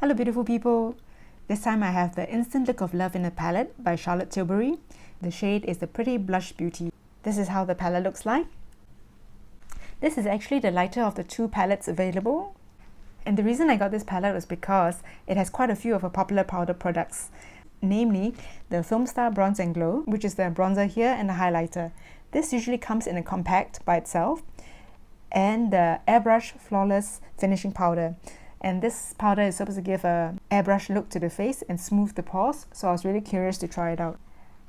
Hello beautiful people! This time I have the Instant Look of Love in a palette by Charlotte Tilbury. The shade is the Pretty Blush Beauty. This is how the palette looks like. This is actually the lighter of the two palettes available. And the reason I got this palette was because it has quite a few of her popular powder products. Namely, the Filmstar Bronze and Glow, which is the bronzer here and the highlighter. This usually comes in a compact by itself. And the Airbrush Flawless Finishing Powder. And this powder is supposed to give a airbrush look to the face and smooth the pores, so I was really curious to try it out.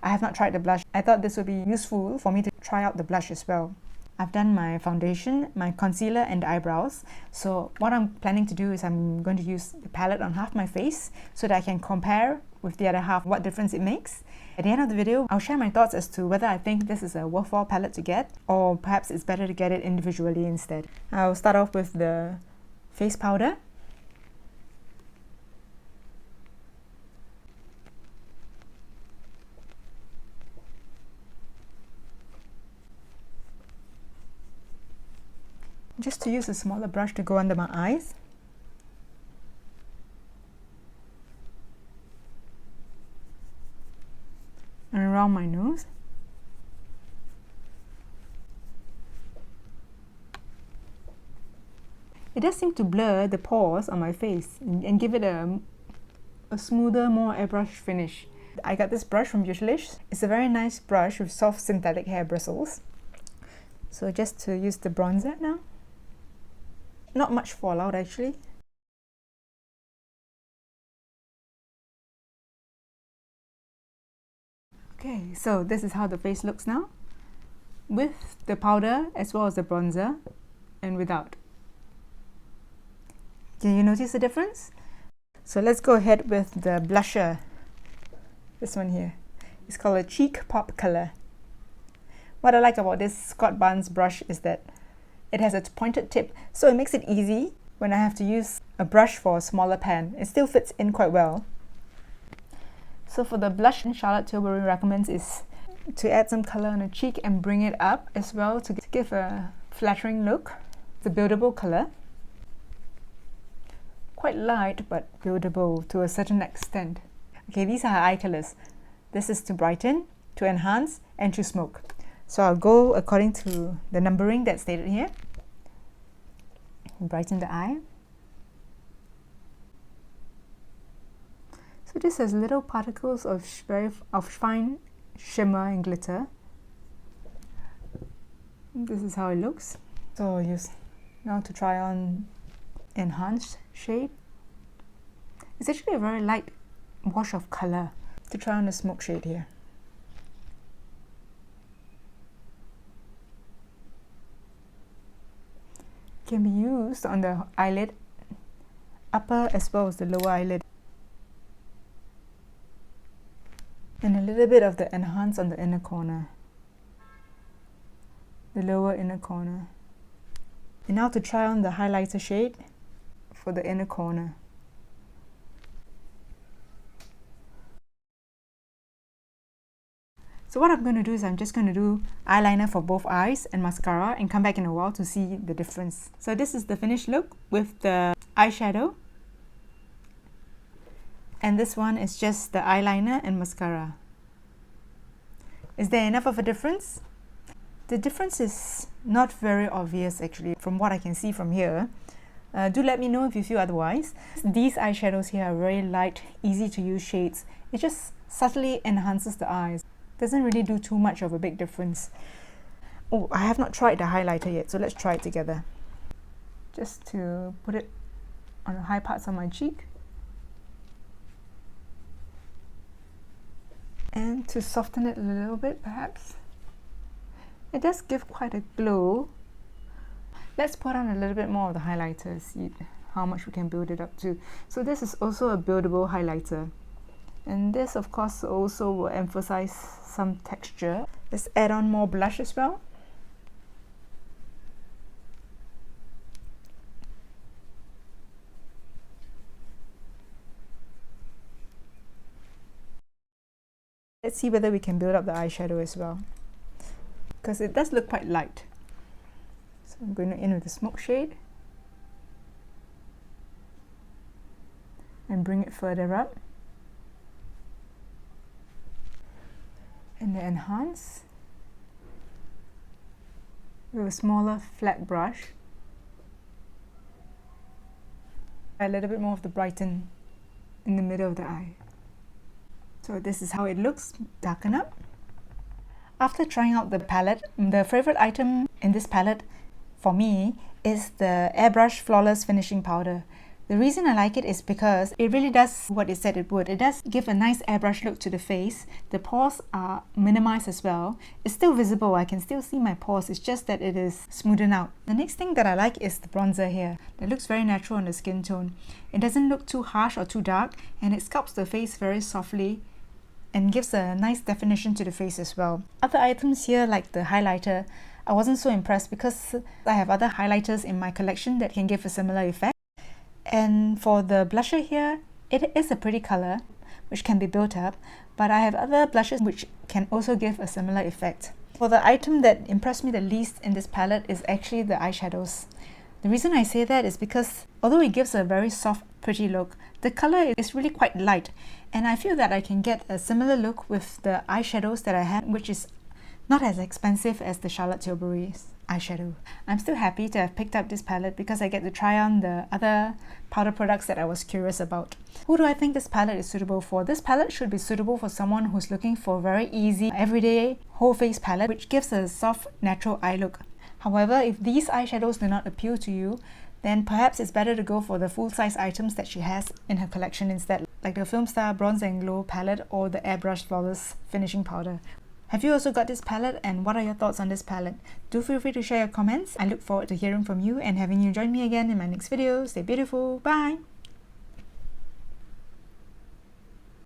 I have not tried the blush. I thought this would be useful for me to try out the blush as well. I've done my foundation, my concealer and the eyebrows. So what I'm planning to do is I'm going to use the palette on half my face so that I can compare with the other half what difference it makes. At the end of the video, I'll share my thoughts as to whether I think this is a worthwhile palette to get, or perhaps it's better to get it individually instead. I'll start off with the face powder. Just to use a smaller brush to go under my eyes. And around my nose. It does seem to blur the pores on my face and give it a smoother, more airbrush finish. I got this brush from Beautylish. It's a very nice brush with soft synthetic hair bristles. So just to use the bronzer now. Not much fallout actually. Okay, so this is how the face looks now, with the powder as well as the bronzer, and without. Can you notice the difference? So let's go ahead with the blusher. This one here. It's called a Cheek Pop Color. What I like about this Scott Barnes brush is that it has a pointed tip, so it makes it easy when I have to use a brush for a smaller pan. It still fits in quite well. So for the blush, Charlotte Tilbury recommends is to add some color on the cheek and bring it up as well to give a flattering look. It's a buildable color. Quite light but buildable to a certain extent. Okay, these are her eye colors. This is to brighten, to enhance, and to smoke. So I'll go according to the numbering that's stated here. Brighten the eye. So this has little particles of fine shimmer and glitter. This is how it looks. So I'll use now to try on enhanced shade. It's actually a very light wash of color. To try on the smoke shade here. Can be used on the eyelid, upper as well as the lower eyelid. And a little bit of the enhance on the inner corner. The lower inner corner. And now to try on the highlighter shade for the inner corner. So what I'm going to do is I'm just going to do eyeliner for both eyes and mascara and come back in a while to see the difference. So this is the finished look with the eyeshadow. And this one is just the eyeliner and mascara. Is there enough of a difference? The difference is not very obvious actually from what I can see from here. Do let me know if you feel otherwise. These eyeshadows here are very light, easy to use shades. It just subtly enhances the eyes. Doesn't really do too much of a big difference. Oh, I have not tried the highlighter yet, so let's try it together. Just to put it on the high parts of my cheek. And to soften it a little bit perhaps. It does give quite a glow. Let's put on a little bit more of the highlighter, see how much we can build it up to. So this is also a buildable highlighter. And this of course also will emphasize some texture. Let's add on more blush as well. Let's see whether we can build up the eyeshadow as well, because it does look quite light. So I'm going to end with the smoke shade. and bring it further up. And then enhance with a smaller flat brush. A little bit more of the brighten in the middle of the eye. So this is how it looks, darken up. After trying out the palette, the favorite item in this palette for me is the Airbrush Flawless Finishing Powder. The reason I like it is because it really does what it said it would. It does give a nice airbrush look to the face. The pores are minimized as well. It's still visible, I can still see my pores, it's just that it is smoothened out. The next thing that I like is the bronzer here. It looks very natural on the skin tone. It doesn't look too harsh or too dark, and it sculpts the face very softly and gives a nice definition to the face as well. Other items here like the highlighter, I wasn't so impressed because I have other highlighters in my collection that can give a similar effect. And for the blusher here, it is a pretty color which can be built up, but I have other blushes which can also give a similar effect. For the item that impressed me the least in this palette is actually the eyeshadows. The reason I say that is because although it gives a very soft, pretty look, the color is really quite light, and I feel that I can get a similar look with the eyeshadows that I had, which is not as expensive as the Charlotte Tilbury's eyeshadow. I'm still happy to have picked up this palette because I get to try on the other powder products that I was curious about. Who do I think this palette is suitable for? This palette should be suitable for someone who's looking for a very easy, everyday, whole face palette which gives a soft, natural eye look. However, if these eyeshadows do not appeal to you, then perhaps it's better to go for the full-size items that she has in her collection instead, like the Filmstar Bronze and Glow palette or the Airbrush Flawless Finishing Powder. Have you also got this palette, and what are your thoughts on this palette? Do feel free to share your comments. I look forward to hearing from you and having you join me again in my next video. Stay beautiful. Bye!